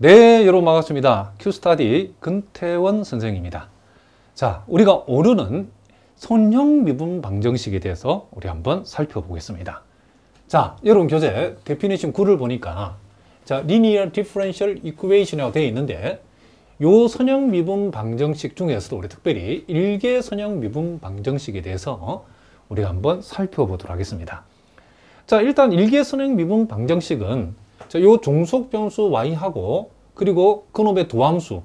네, 여러분 반갑습니다. 큐스타디 근태원 선생입니다. 자, 우리가 오늘은 선형 미분 방정식에 대해서 우리 한번 살펴보겠습니다. 자, 여러분 교재 데피니션 9를 보니까 자, linear differential equation이라고 되어 있는데 요 선형 미분 방정식 중에서도 우리 특별히 일개 선형 미분 방정식에 대해서 우리가 한번 살펴보도록 하겠습니다. 자, 일단 일개 선형 미분 방정식은 자, 요 종속 변수 y하고 그리고 그놈의 도함수, 요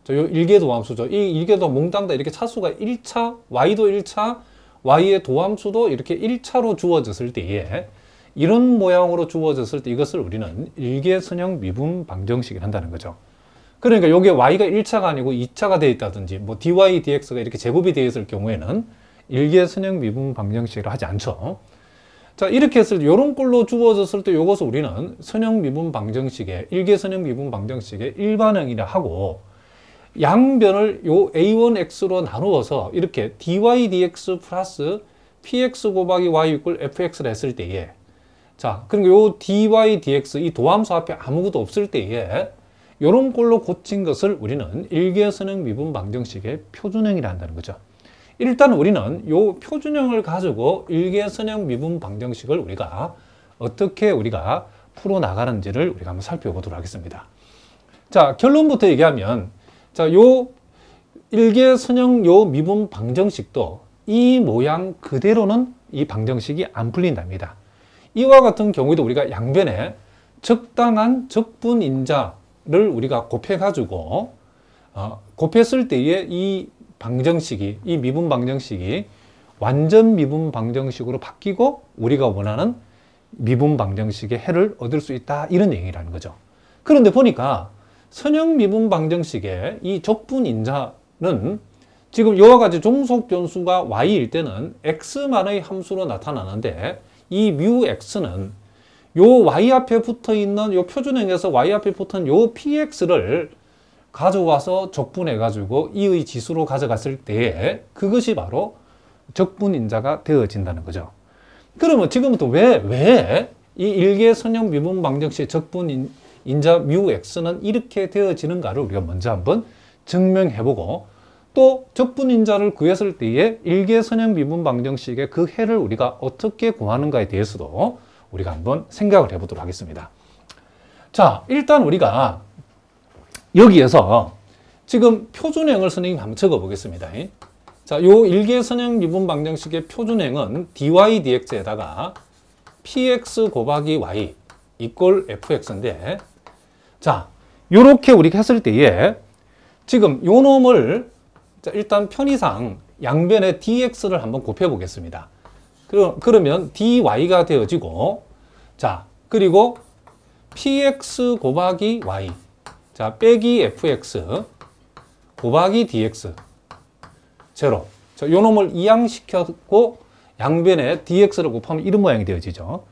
일개 도함수죠. 이 일개도 몽땅 다 이렇게 차수가 1차, y도 1차, y의 도함수도 이렇게 1차로 주어졌을 때에 이런 모양으로 주어졌을 때 이것을 우리는 일개 선형 미분 방정식을 한다는 거죠. 그러니까 요게 y가 1차가 아니고 2차가 되어 있다든지 뭐 dy, dx가 이렇게 제곱이 되어 있을 경우에는 일개 선형 미분 방정식을 하지 않죠. 자, 이렇게 했을 때 이런 꼴로 주어졌을 때 이것을 우리는 선형 미분 방정식의 일개 선형 미분 방정식의 일반형이라 하고 양변을 요 a1x로 나누어서 이렇게 dy dx 플러스 px 곱하기 y 이꼴 fx를 했을 때에 자, 그러니까 요 dy dx 이 도함수 앞에 아무것도 없을 때에 이런 꼴로 고친 것을 우리는 일개 선형 미분 방정식의 표준형이라 한다는 거죠. 일단 우리는 요 표준형을 가지고 일개 선형 미분 방정식을 우리가 어떻게 우리가 풀어나가는지를 우리가 한번 살펴보도록 하겠습니다. 자, 결론부터 얘기하면 자, 요 일개 선형 요 미분 방정식도 이 모양 그대로는 이 방정식이 안 풀린답니다. 이와 같은 경우에도 우리가 양변에 적당한 적분인자를 우리가 곱해가지고 곱했을 때에 이 방정식이, 이 미분 방정식이 완전 미분 방정식으로 바뀌고 우리가 원하는 미분 방정식의 해를 얻을 수 있다, 이런 얘기라는 거죠. 그런데 보니까 선형 미분 방정식의 이 적분인자는 지금 이와 같이 종속 변수가 y일 때는 x만의 함수로 나타나는데 이 뮤 x는 요 y 앞에 붙어 있는 요 표준형에서 y 앞에 붙은 요 px를 가져와서 적분해 가지고 이의 지수로 가져갔을 때에 그것이 바로 적분인자가 되어진다는 거죠. 그러면 지금부터 왜 이 일개 선형 미분 방정식 적분인자 뮤 x는 이렇게 되어지는가를 우리가 먼저 한번 증명해보고 또 적분인자를 구했을 때에 일개 선형 미분 방정식의 그 해를 우리가 어떻게 구하는가에 대해서도 우리가 한번 생각을 해보도록 하겠습니다. 자, 일단 우리가 여기에서 지금 표준형을 선생님 한번 적어 보겠습니다. 자, 요 일개 선형 미분 방정식의 표준형은 dy dx에다가 px 곱하기 y 이꼴 fx인데 자, 요렇게 우리가 했을 때에 지금 요 놈을 자, 일단 편의상 양변에 dx를 한번 곱해 보겠습니다. 그러면 dy가 되어지고 자, 그리고 px 곱하기 y 자, 빼기 fx 곱하기 dx 제로. 자, 요 놈을 이항시켰고 양변에 dx를 곱하면 이런 모양이 되어지죠.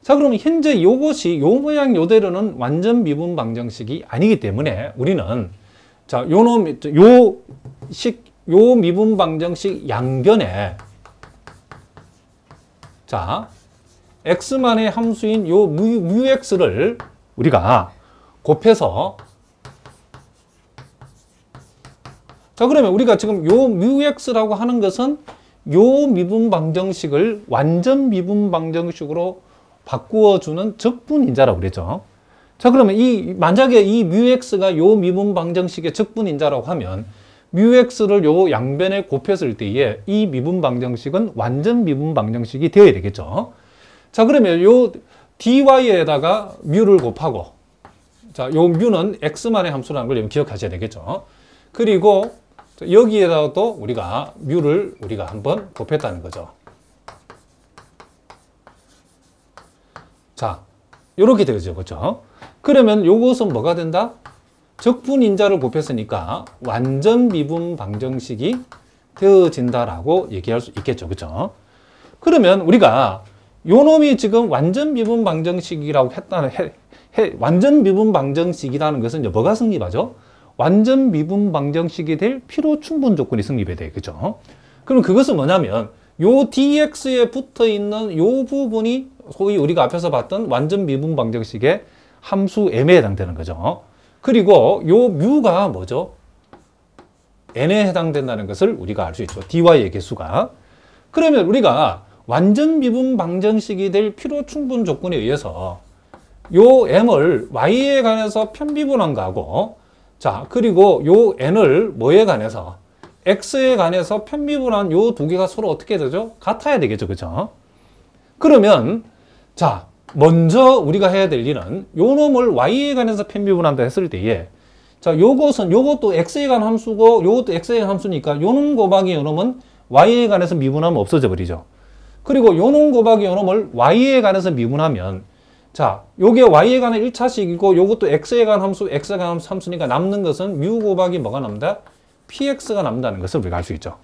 자, 그러면 현재 요것이 요 모양 요대로는 완전 미분 방정식이 아니기 때문에 우리는 자, 요 미분 방정식 양변에 자, x만의 함수인 요 뮤 x를 우리가 곱해서 자, 그러면 우리가 지금 요 뮤x라고 하는 것은 요 미분 방정식을 완전 미분 방정식으로 바꾸어주는 적분인자라고 그랬죠. 자, 그러면 만약에 이 뮤x가 요 미분 방정식의 적분인자라고 하면 뮤x를 요 양변에 곱했을 때에 이 미분 방정식은 완전 미분 방정식이 되어야 되겠죠. 자, 그러면 요 dy에다가 뮤를 곱하고 자, 요 뮤는 x만의 함수라는 걸 기억하셔야 되겠죠. 그리고 여기에다가도 우리가 뮤를 우리가 한번 곱했다는 거죠. 자, 요렇게 되죠. 그렇죠? 그러면 요것은 뭐가 된다? 적분인자를 곱했으니까 완전 미분 방정식이 되어진다라고 얘기할 수 있겠죠. 그렇죠? 그러면 우리가 요 놈이 지금 완전 미분 방정식이라고 완전 미분 방정식이라는 것은 이제 뭐가 성립하죠? 완전 미분 방정식이 될 필요 충분 조건이 성립해야 돼요. 그죠? 그럼 그것은 뭐냐면 요 dx에 붙어 있는 요 부분이 소위 우리가 앞에서 봤던 완전 미분 방정식의 함수 m에 해당되는 거죠. 그리고 요 뮤가 뭐죠? n에 해당된다는 것을 우리가 알 수 있죠. dy의 개수가. 그러면 우리가 완전 미분 방정식이 될 필요 충분 조건에 의해서 요 m을 y에 관해서 편미분한 거하고, 자, 그리고 요 n을 뭐에 관해서 x에 관해서 편미분한 요 두 개가 서로 어떻게 되죠? 같아야 되겠죠. 그죠? 그러면 자, 먼저 우리가 해야 될 일은 요 놈을 y에 관해서 편미분한다 했을 때에, 자, 요것도 x에 관한 함수고 요것도 x에 관한 함수니까 요놈 곱하기 요놈은 y에 관해서 미분하면 없어져 버리죠. 그리고 요놈 곱하기 요놈을 y에 관해서 미분하면, 자, 요게 y에 관한 1차식이고 요것도 x에 관한 함수, x에 관한 함수니까 남는 것은 뮤 곱하기 뭐가 남는다? px가 남는다는 것을 우리가 알 수 있죠.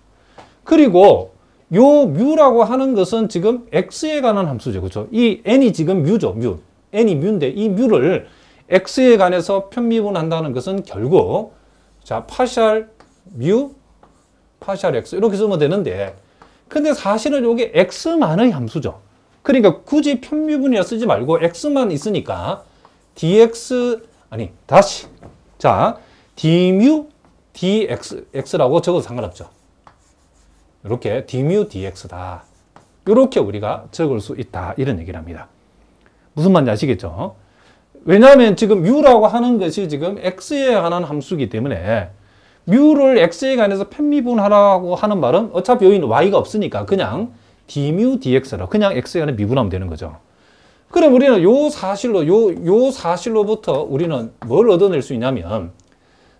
그리고 요 뮤라고 하는 것은 지금 x에 관한 함수죠. 그렇죠? 이 n이 지금 뮤죠. 뮤. n이 뮤인데 이 뮤를 x에 관해서 편미분한다는 것은 결국, 자, 파샬 뮤, 파샬 x 이렇게 쓰면 되는데, 근데 사실은 요게 x만의 함수죠. 그러니까 굳이 편미분이라 쓰지 말고 x만 있으니까 dx, 아니, 다시. 자, d뮤 dx라고 적어도 상관없죠. 이렇게 d뮤 dx다. 이렇게 우리가 적을 수 있다. 이런 얘기를 합니다. 무슨 말인지 아시겠죠? 왜냐하면 지금 뮤라고 하는 것이 지금 x에 관한 함수이기 때문에 뮤를 x에 관해서 편미분하라고 하는 말은 어차피 여기는 y가 없으니까 그냥 d뮤 dx라, 그냥 x에 관해 미분하면 되는 거죠. 그럼 우리는 요 사실로부터 우리는 뭘 얻어낼 수 있냐면,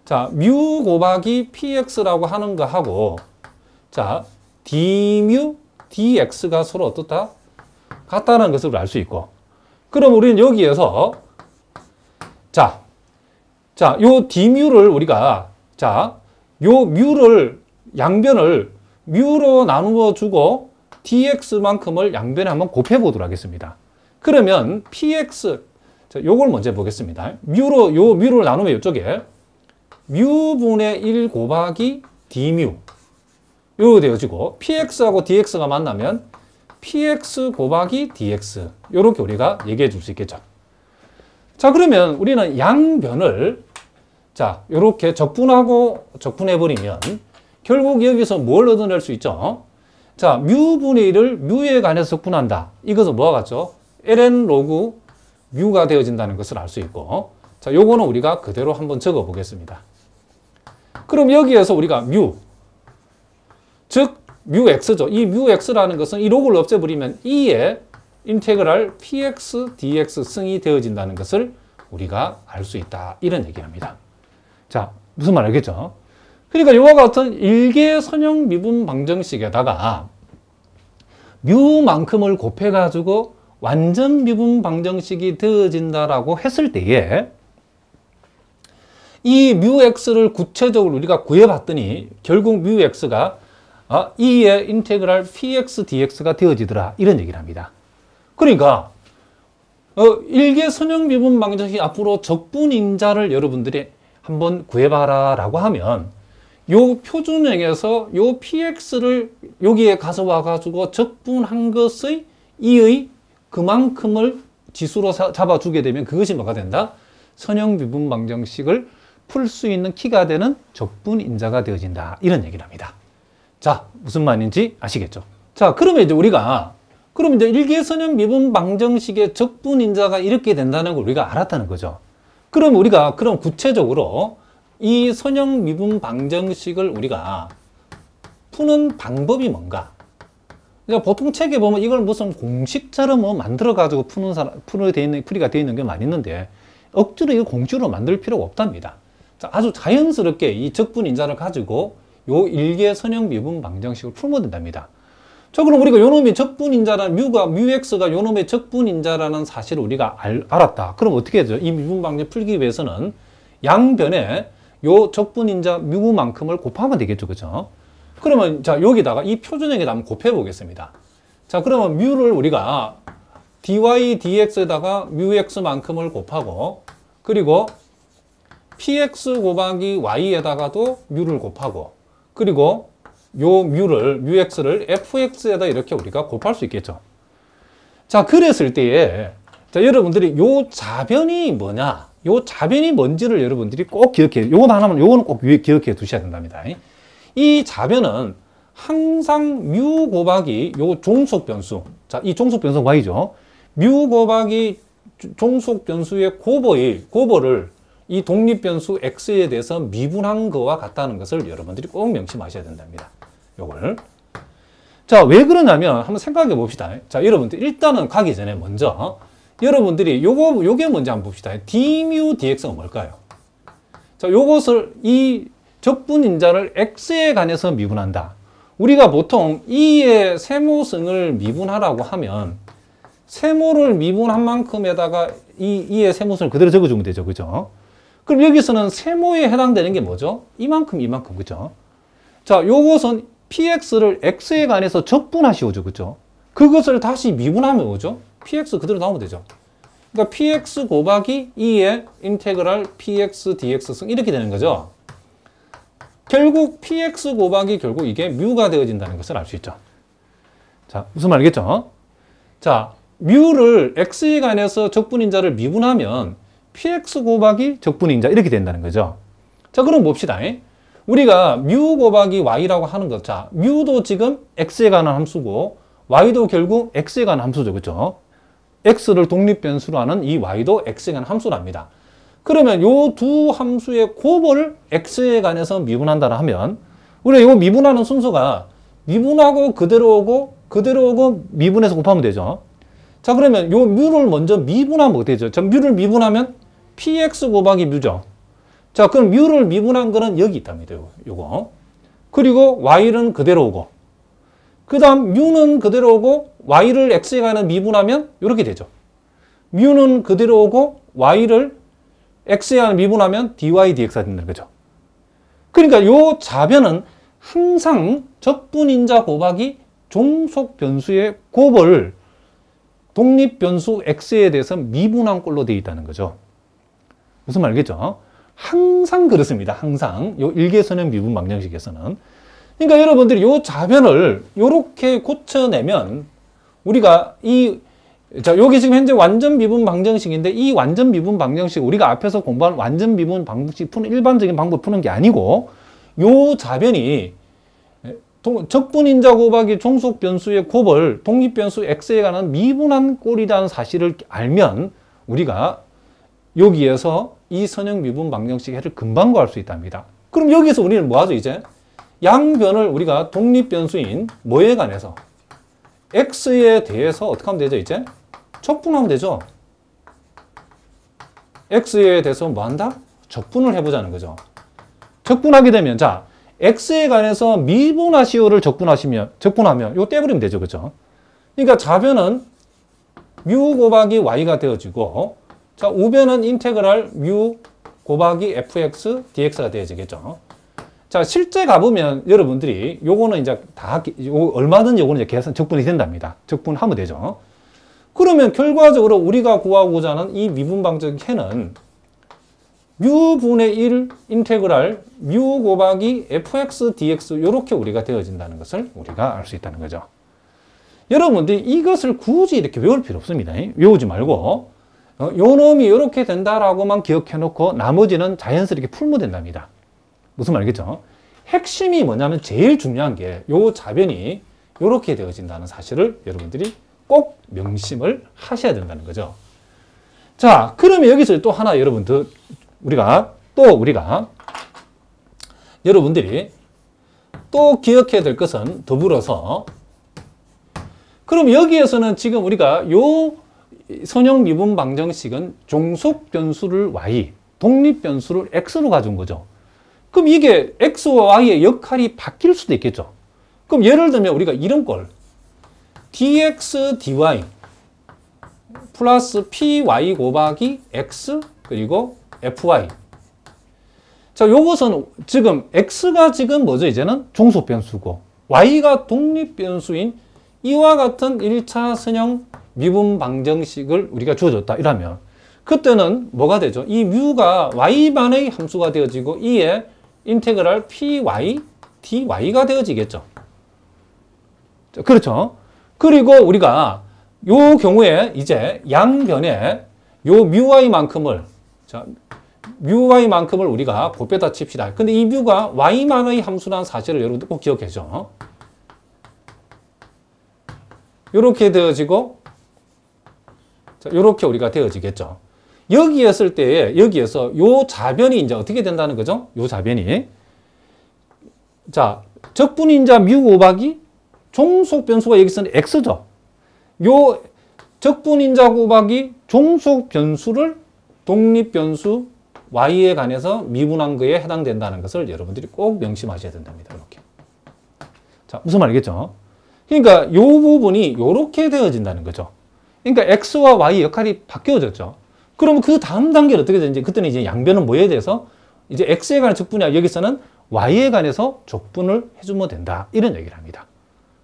자, 뮤 곱하기 px라고 하는 거 하고, 자, d뮤 dx가 서로 어떻다? 같다는 것을 알 수 있고, 그럼 우리는 여기에서 요 d뮤를 우리가, 자, 요 뮤를 양변을 뮤로 나누어 주고 dx만큼을 양변에 한번 곱해 보도록 하겠습니다. 그러면 px, 자, 요걸 먼저 보겠습니다. 요 뮤를 나누면 이쪽에 뮤분의 1 곱하기 d뮤 요거 되어지고, px하고 dx가 만나면 px 곱하기 dx, 요렇게 우리가 얘기해 줄 수 있겠죠. 자, 그러면 우리는 양변을, 자, 요렇게 적분하고 적분해 버리면 결국 여기서 뭘 얻어낼 수 있죠? 자, 뮤분의 1을 뮤에 관해서 적분한다. 이것은 뭐와 같죠? ln 로그 뮤가 되어진다는 것을 알 수 있고, 자, 요거는 우리가 그대로 한번 적어 보겠습니다. 그럼 여기에서 우리가 뮤, 즉 뮤 x죠. 이 뮤 x라는 것은 이 로그를 없애버리면 2의 인테그랄 px dx 승이 되어진다는 것을 우리가 알 수 있다. 이런 얘기를 합니다. 자, 무슨 말 알겠죠? 그러니까 이와 같은 일개 선형 미분 방정식에다가 뮤만큼을 곱해가지고 완전 미분 방정식이 되어진다라고 했을 때에 이 뮤 x를 구체적으로 우리가 구해봤더니 결국 뮤 x가 2의 인테그랄 px dx가 되어지더라. 이런 얘기를 합니다. 그러니까 일개 선형 미분 방정식 앞으로 적분인자를 여러분들이 한번 구해봐라 라고 하면 요 표준형에서 요 px를 여기에 가져와 가지고 적분한 것의 2의 그만큼을 지수로 잡아주게 되면 그것이 뭐가 된다? 선형 미분 방정식을 풀 수 있는 키가 되는 적분인자가 되어진다. 이런 얘기를 합니다. 자, 무슨 말인지 아시겠죠? 자, 그러면 이제 우리가 일개선형 미분 방정식의 적분인자가 이렇게 된다는 걸 우리가 알았다는 거죠. 그럼 우리가 구체적으로 이 선형 미분 방정식을 우리가 푸는 방법이 뭔가? 그러니까 보통 책에 보면 이걸 무슨 공식처럼 만들어 가지고 풀이가 되어 있는 게 많이 있는데 억지로 이거 공식으로 만들 필요가 없답니다. 자, 아주 자연스럽게 이 적분인자를 가지고 요 일개 선형 미분 방정식을 풀면 된답니다. 자, 그럼 우리가 요놈의 적분인자라는 뮤 x가 요놈의 적분인자라는 사실을 우리가 알았다. 그럼 어떻게 해야 되죠? 이 미분 방정식 풀기 위해서는 양변에 요 적분인자 뮤만큼을 곱하면 되겠죠. 그죠? 그러면 자, 여기다가 이 표준형에다 한번 곱해 보겠습니다. 자, 그러면 뮤를 우리가 dy dx에다가 뮤 x만큼을 곱하고, 그리고 px 곱하기 y에다가도 뮤를 곱하고, 그리고 요 뮤 x를 fx에다 이렇게 우리가 곱할 수 있겠죠. 자, 그랬을 때에 자, 여러분들이 요 자변이 뭐냐? 요 자변이 뭔지를 여러분들이 꼭 기억해. 요건 하나만, 요거는 꼭 기억해 두셔야 된답니다. 이 자변은 항상 뮤 곱하기 요 종속 변수. 자, 이 종속 변수가 y죠. 뮤 곱하기 종속 변수의 곱을 이 독립 변수 x에 대해서 미분한 거와 같다는 것을 여러분들이 꼭 명심하셔야 된답니다. 요걸. 자, 왜 그러냐면 한번 생각해 봅시다. 자, 여러분들 일단은 가기 전에 먼저 여러분들이 요게 뭔지 한번 봅시다. dμ dx가 뭘까요? 자, 요것을 이 적분인자를 x에 관해서 미분한다. 우리가 보통 E의 세모승을 미분하라고 하면 세모를 미분한 만큼에다가 E의 세모승을 그대로 적어주면 되죠. 그죠? 그럼 여기서는 세모에 해당되는 게 뭐죠? 이만큼, 그죠? 자, 요것은 px를 x에 관해서 적분하시오죠. 그죠? 그것을 다시 미분하면 뭐죠? px 그대로 나오면 되죠. 그러니까 px 곱하기 2의 인테그랄 px dx승 이렇게 되는 거죠. 결국 px 곱하기 결국 이게 뮤가 되어진다는 것을 알 수 있죠. 자, 무슨 말이겠죠? 자, 뮤를 x에 관해서 적분인자를 미분하면 px 곱하기 적분인자 이렇게 된다는 거죠. 자, 그럼 봅시다. 우리가 뮤 곱하기 y라고 하는 것. 자, 뮤도 지금 x에 관한 함수고 y도 결국 x에 관한 함수죠. 그죠? x를 독립변수로 하는 이 y도 x에 관한 함수랍니다. 그러면 요 두 함수의 곱을 x에 관해서 미분한다 하면 우리가 이거 미분하는 순서가 미분하고 그대로 오고 미분해서 곱하면 되죠. 자, 그러면 요 뮤를 먼저 미분하면 어떻게 되죠? 자, 뮤를 미분하면 px 곱하기 뮤죠. 자, 그럼 뮤를 미분한 거는 여기 있답니다. 요거. 그리고 y는 그대로 오고 그 다음 뮤는 그대로 오고 y를 x에 관해서 미분하면 이렇게 되죠. 뮤는 그대로 오고 y를 x에 관해서 미분하면 dy dx가 된다는 거죠. 그러니까 요 자변은 항상 적분인자 곱하기 종속 변수의 곱을 독립 변수 x에 대해서 미분한 꼴로 되어 있다는 거죠. 무슨 말이겠죠? 항상 그렇습니다. 항상 요 일개선형 미분 방정식에서는. 그러니까 여러분들이 요 자변을 요렇게 고쳐내면 우리가 자, 여기 지금 현재 완전 미분 방정식인데 이 완전 미분 방정식 우리가 앞에서 공부한 완전 미분 방정식 푸는 일반적인 방법 푸는 게 아니고 요 자변이 적분인자 곱하기 종속 변수의 곱을 독립 변수 x에 관한 미분한 꼴이라는 사실을 알면 우리가 여기에서 이 선형 미분 방정식 해를 금방 구할 수 있답니다. 그럼 여기서 우리는 뭐 하죠, 이제? 양변을 우리가 독립 변수인 뭐에 관해서? x에 대해서 어떻게 하면 되죠, 이제? 적분하면 되죠. x에 대해서 뭐 한다? 적분을 해보자는 거죠. 적분하게 되면, 자, x에 관해서 미분하시오를 적분하면, 이거 떼버리면 되죠, 그죠? 그러니까 좌변은 뮤 곱하기 y가 되어지고, 자, 우변은 인테그랄 뮤 곱하기 fx dx가 되어지겠죠. 자, 실제 가보면 여러분들이 요거는 이제 얼마든지 요거는 이제 계산 적분이 된답니다. 적분하면 되죠. 그러면 결과적으로 우리가 구하고자 하는 이 미분 방정식 해는 뮤분의 1 인테그랄 뮤 곱하기 fx dx 요렇게 우리가 되어진다는 것을 우리가 알 수 있다는 거죠. 여러분들이 이것을 굳이 이렇게 외울 필요 없습니다. 외우지 말고 요 놈이 이렇게 된다라고만 기억해 놓고 나머지는 자연스럽게 풀면 된답니다. 무슨 말이겠죠? 핵심이 뭐냐면 제일 중요한 게 요 자변이 이렇게 되어진다는 사실을 여러분들이 꼭 명심을 하셔야 된다는 거죠. 자, 그러면 여기서 또 하나 여러분들 우리가 여러분들이 또 기억해야 될 것은 더불어서 그럼 여기에서는 지금 우리가 요 선형 미분 방정식은 종속 변수를 y, 독립 변수를 x로 가져온 거죠. 그럼 이게 x와 y의 역할이 바뀔 수도 있겠죠. 그럼 예를 들면 우리가 이런 걸 dx dy 플러스 py 곱하기 x 그리고 fy. 자, 요것은 지금 x가 지금 뭐죠? 이제는 종속 변수고 y가 독립 변수인 이와 같은 1차 선형 미분 방정식을 우리가 주어졌다 이러면 그때는 뭐가 되죠? 이 뮤가 y만의 함수가 되어지고 이에 인테그랄 py dy가 되어지겠죠. 그렇죠. 그리고 우리가 요 경우에 이제 양변에 요 뮤y만큼을 자, μy만큼을 우리가 곱했다 칩시다. 근데 이 뮤가 y만의 함수라는 사실을 여러분들 꼭 기억해줘. 이렇게 되어지고, 자, 이렇게 우리가 되어지겠죠. 여기였을 때에, 여기에서 요 자변이 이제 어떻게 된다는 거죠? 요 자변이. 자, 적분인자 뮤 곱하기 종속 변수가 여기서는 x죠. 요 적분인자 곱하기 종속 변수를 독립 변수 y에 관해서 미분한 거에 해당된다는 것을 여러분들이 꼭 명심하셔야 된답니다. 이렇게. 자, 무슨 말이겠죠? 그러니까 이 부분이 이렇게 되어진다는 거죠. 그러니까 x와 y 역할이 바뀌어졌죠. 그러면 그 다음 단계는 어떻게 되는지, 그때는 이제 양변은 뭐에 대해서 이제 x에 관한 적분이 아니라 여기서는 y에 관해서 적분을 해주면 된다. 이런 얘기를 합니다.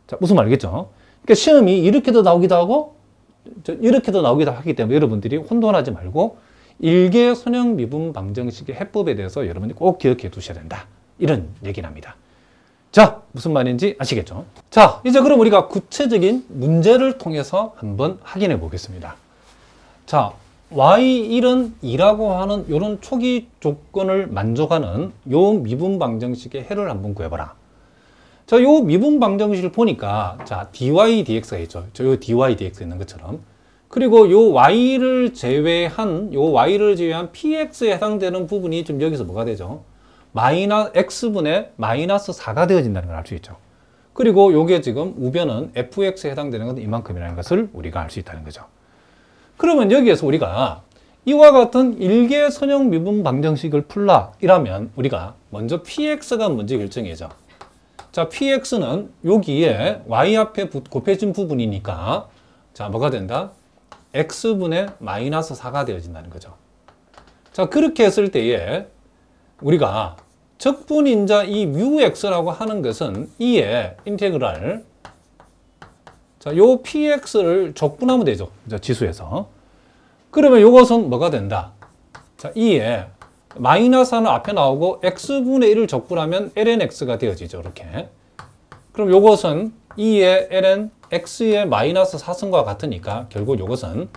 자, 무슨 말이겠죠? 그러니까 시험이 이렇게도 나오기도 하고 이렇게도 나오기도 하기 때문에 여러분들이 혼돈하지 말고 일개 선형 미분 방정식의 해법에 대해서 여러분이 꼭 기억해 두셔야 된다. 이런 얘기를 합니다. 자, 무슨 말인지 아시겠죠? 자, 이제 그럼 우리가 구체적인 문제를 통해서 한번 확인해 보겠습니다. 자, y1은 2라고 하는 이런 초기 조건을 만족하는 요 미분 방정식의 해를 한번 구해봐라. 자, 요 미분 방정식을 보니까, 자, dy dx가 있죠. 요 dy dx 있는 것처럼. 그리고 요 y를 제외한 px에 해당되는 부분이 좀 여기서 뭐가 되죠? x분의 마이너스 4가 되어진다는 걸 알 수 있죠. 그리고 요게 지금 우변은 fx에 해당되는 건 이만큼이라는 것을 우리가 알 수 있다는 거죠. 그러면 여기에서 우리가 이와 같은 일개 선형 미분 방정식을 풀라 이라면 우리가 먼저 px가 먼저 결정이죠. 자, px는 여기에 y 앞에 곱해진 부분이니까, 자, 뭐가 된다? x분의 마이너스 4가 되어진다는 거죠. 자, 그렇게 했을 때에 우리가 적분인자 이 μx라고 하는 것은 이에 인테그랄, 자, 요 px를 적분하면 되죠. 자, 지수에서. 그러면 요것은 뭐가 된다? 자, 이에 마이너스는 앞에 나오고 x분의 1을 적분하면 lnx가 되어지죠. 이렇게. 그럼 요것은 2의 ln x의 마이너스 4승과 같으니까 결국 요것은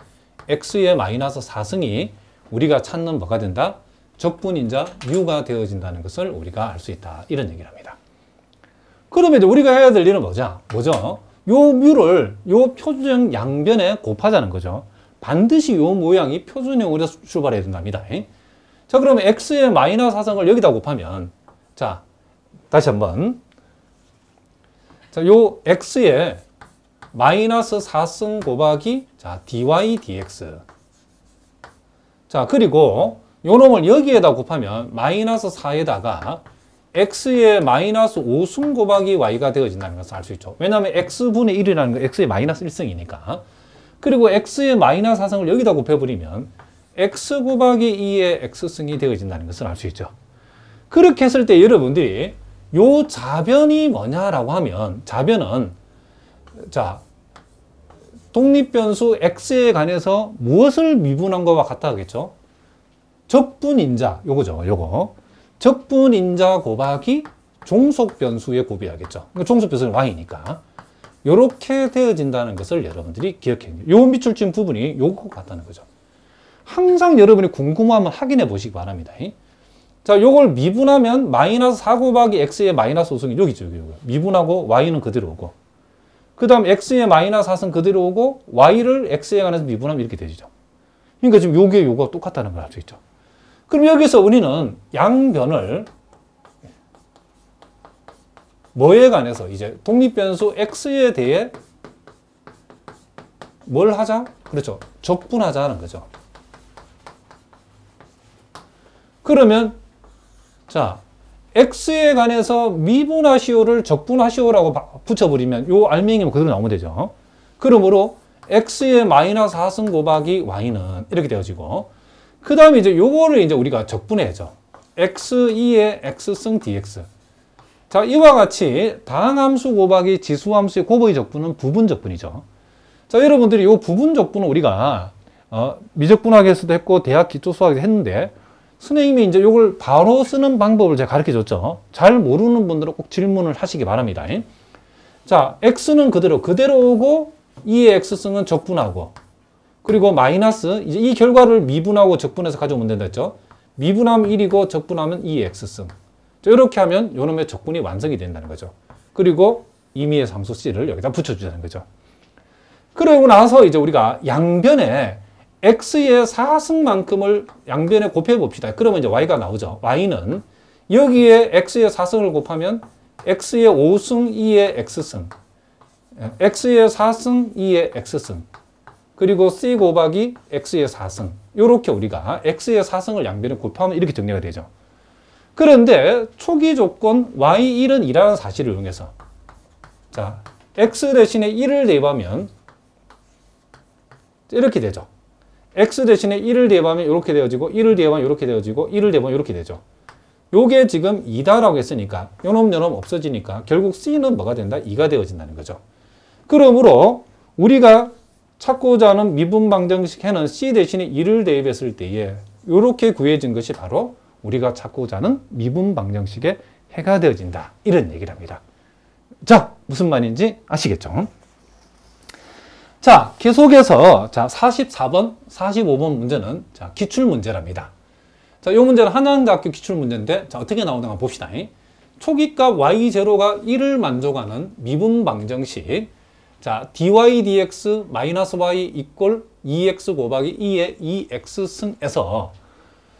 x의 마이너스 4승이 우리가 찾는 뭐가 된다? 적분인자 μ가 되어진다는 것을 우리가 알 수 있다. 이런 얘기를 합니다. 그러면 이제 우리가 해야 될 일은 뭐죠? 요 μ를 요 표준형 양변에 곱하자는 거죠. 반드시 요 모양이 표준형으로 출발해야 된답니다. 자, 그러면 x의 마이너스 4승을 여기다 곱하면, 자, 다시 한번. 자, 요 x의 마이너스 4승 곱하기, 자, dy dx. 자, 그리고 요 놈을 여기에다 곱하면 마이너스 4에다가 x의 마이너스 5승 곱하기 y가 되어진다는 것을 알 수 있죠. 왜냐하면 x분의 1이라는 건 x의 마이너스 1승이니까. 그리고 x의 마이너스 4승을 여기다 곱해버리면 x 곱하기 2의 x승이 되어진다는 것을 알 수 있죠. 그렇게 했을 때 여러분들이 요 자변이 뭐냐라고 하면, 자변은, 자, 독립변수 x에 관해서 무엇을 미분한 것과 같다 하겠죠? 적분인자, 요거죠, 요거. 적분인자 곱하기 종속변수의 곱이야겠죠. 종속변수는 y니까. 요렇게 되어진다는 것을 여러분들이 기억해야 돼요. 요 밑줄 부분이 요거 같다는 거죠. 항상 여러분이 궁금하면 확인해 보시기 바랍니다. 자, 요걸 미분하면 마이너스 4 곱하기 x의 마이너스 5승이 여기죠, 여기. 미분하고 y는 그대로 오고. 그 다음 x의 마이너스 4승 그대로 오고, y를 x에 관해서 미분하면 이렇게 되죠. 그러니까 지금 요게 요거 똑같다는 걸 알 수 있죠. 그럼 여기서 우리는 양변을 뭐에 관해서 이제 독립변수 x에 대해 뭘 하자? 그렇죠. 적분하자는 거죠. 그러면 자, x에 관해서 미분하시오를 적분하시오라고 붙여버리면 요 알맹이만 그대로 나오면 되죠. 그러므로 x의 마이너스 4승 곱하기 y는 이렇게 되어지고, 그 다음에 이제 요거를 이제 우리가 적분해야죠. x2의 x승 dx. 자, 이와 같이 다항함수 곱하기 지수함수의 곱의 적분은 부분 적분이죠. 자, 여러분들이 요 부분 적분은 우리가 미적분학에서도 했고 대학 기초수학에서 했는데, 선생님이 이제 요걸 바로 쓰는 방법을 제가 가르쳐 줬죠. 잘 모르는 분들은 꼭 질문을 하시기 바랍니다. 자, x는 그대로 오고 2의 x승은 적분하고, 그리고 마이너스, 이제 이 결과를 미분하고 적분해서 가져오면 된다 했죠. 미분하면 1이고 적분하면 2의 x승. 이렇게 하면 요놈의 적분이 완성이 된다는 거죠. 그리고 임의의 상수 c를 여기다 붙여주자는 거죠. 그러고 나서 이제 우리가 양변에 x의 4승만큼을 양변에 곱해 봅시다. 그러면 이제 y가 나오죠. y는 여기에 x의 4승을 곱하면 x의 5승 2의 x승, x의 4승 2의 x승, 그리고 c 곱하기 x의 4승. 이렇게 우리가 x의 4승을 양변에 곱하면 이렇게 정리가 되죠. 그런데 초기 조건 y1은 2라는 사실을 이용해서, 자, x 대신에 1을 대입하면 이렇게 되죠. x 대신에 1을 대입하면 이렇게 되어지고, 1을 대입하면 이렇게 되어지고, 1을 대입하면 이렇게 되죠. 요게 지금 2다라고 했으니까 요놈 없어지니까 결국 c는 뭐가 된다? 2가 되어진다는 거죠. 그러므로 우리가 찾고자 하는 미분방정식 해는 c 대신에 2를 대입했을 때에 이렇게 구해진 것이 바로 우리가 찾고자 하는 미분방정식의 해가 되어진다. 이런 얘기를 합니다. 자, 무슨 말인지 아시겠죠? 자, 계속해서 자 44번, 45번 문제는 자 기출문제랍니다. 자, 이 문제는 한양대학교 기출문제인데 자 어떻게 나오는가 봅시다. 초기값 y0가 1을 만족하는 미분방정식, 자 dy dx 마이너스 y 이꼴 2x 곱하기 2의 2x승에서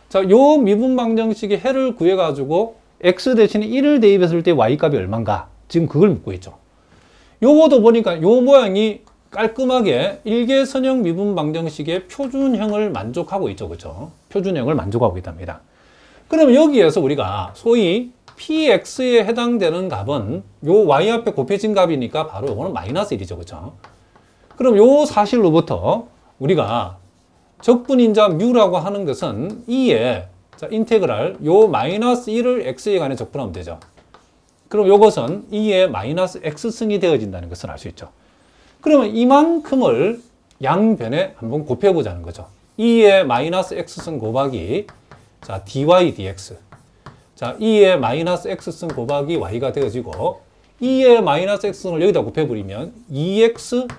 자, 요 미분방정식의 해를 구해가지고 x 대신에 1을 대입했을 때 y값이 얼마인가? 지금 그걸 묻고 있죠. 요거도 보니까 요 모양이 깔끔하게 일개선형 미분방정식의 표준형을 만족하고 있죠. 그렇죠? 표준형을 만족하고 있답니다. 그럼 여기에서 우리가 소위 px에 해당되는 값은 요 y 앞에 곱해진 값이니까 바로 요거는 마이너스 1이죠. 그렇죠? 그럼 요 사실로부터 우리가 적분인자 뮤라고 하는 것은 2의 자, 인테그랄 요 마이너스 1을 x에 관해 적분하면 되죠. 그럼 요것은 2의 마이너스 x승이 되어진다는 것을 알 수 있죠. 그러면 이만큼을 양변에 한번 곱해보자는 거죠. 2의 마이너스 x승 곱하기 자 dy dx, 자 2의 마이너스 x승 곱하기 y가 되어지고 2의 마이너스 x승을 여기다 곱해버리면 2x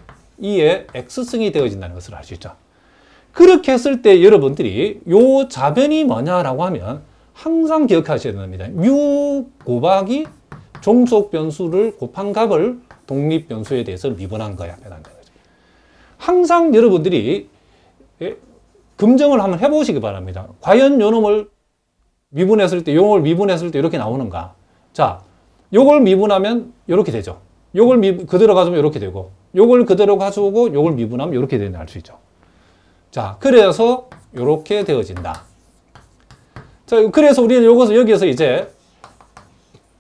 2의 x승이 되어진다는 것을 알 수 있죠. 그렇게 했을 때 여러분들이 요 좌변이 뭐냐라고 하면 항상 기억하셔야 됩니다. 뮤 곱하기 종속 변수를 곱한 값을 독립 변수에 대해서 미분한 거야. 항상 여러분들이 검증을 한번 해보시기 바랍니다. 과연 요 놈을 미분했을 때, 요걸 미분했을 때 이렇게 나오는가? 자, 요걸 미분하면 이렇게 되죠. 요걸 그대로 가져오면 이렇게 되고, 요걸 그대로 가져오고, 요걸 미분하면 이렇게 되는 알 수 있죠. 자, 그래서 이렇게 되어진다. 자, 그래서 우리는 요것을 여기에서 이제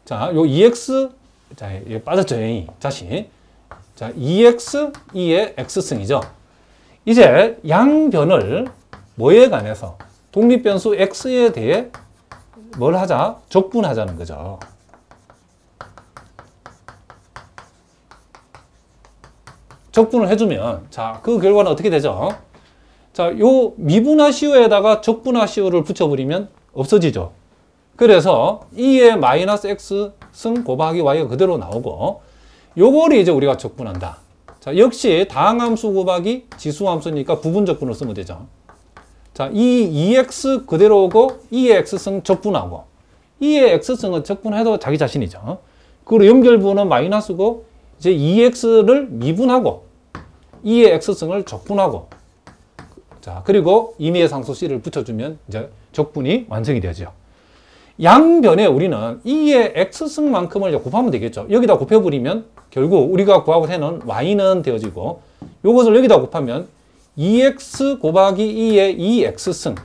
자, 요 2x 자, 이게 빠졌죠. 자식. 자, 2x 2의 x승이죠. 이제 양변을 뭐에 관해서 독립변수 x에 대해 뭘 하자? 적분하자는 거죠. 적분을 해주면 자, 그 결과는 어떻게 되죠? 자, 요 미분하시오에다가 적분하시오를 붙여버리면 없어지죠. 그래서 2의 마이너스 x승 곱하기 y가 그대로 나오고 요거를 이제 우리가 적분한다. 자, 역시 다항함수 곱하기 지수함수니까 부분적분을 쓰면 되죠. 자, 이 2x 그대로 오고 2의 x승 적분하고 2의 x승은 적분해도 자기 자신이죠. 그리고 연결부는 마이너스고 이제 2x를 미분하고 2의 x승을 적분하고 자, 그리고 임의의 상수 c를 붙여주면 이제 적분이 완성이 되죠. 양변에 우리는 2의 x승만큼을 이제 곱하면 되겠죠. 여기다 곱해버리면 결국 우리가 구하고 해놓은 y는 되어지고 이것을 여기다 곱하면 2x 곱하기 2의 2x승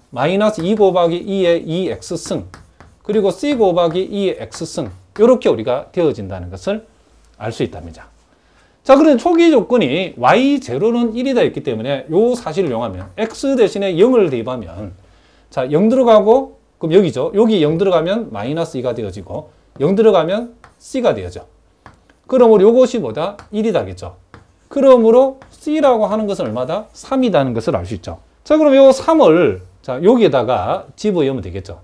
마이너스 2 곱하기 2의 2x승 그리고 c 곱하기 2의 x승 이렇게 우리가 되어진다는 것을 알 수 있답니다. 자, 그런데 초기 조건이 y0는 1이다 했기 때문에 이 사실을 이용하면 x 대신에 0을 대입하면 자, 0 들어가고 그럼 여기죠. 여기 0 들어가면 마이너스 2가 되어지고 0 들어가면 c가 되어져. 그러므로 이것이 뭐다? 1이다겠죠. 그러므로 c라고 하는 것은 얼마다? 3이라는 것을 알 수 있죠. 자, 그럼 요 3을 자, 여기에다가 집어넣으면 되겠죠.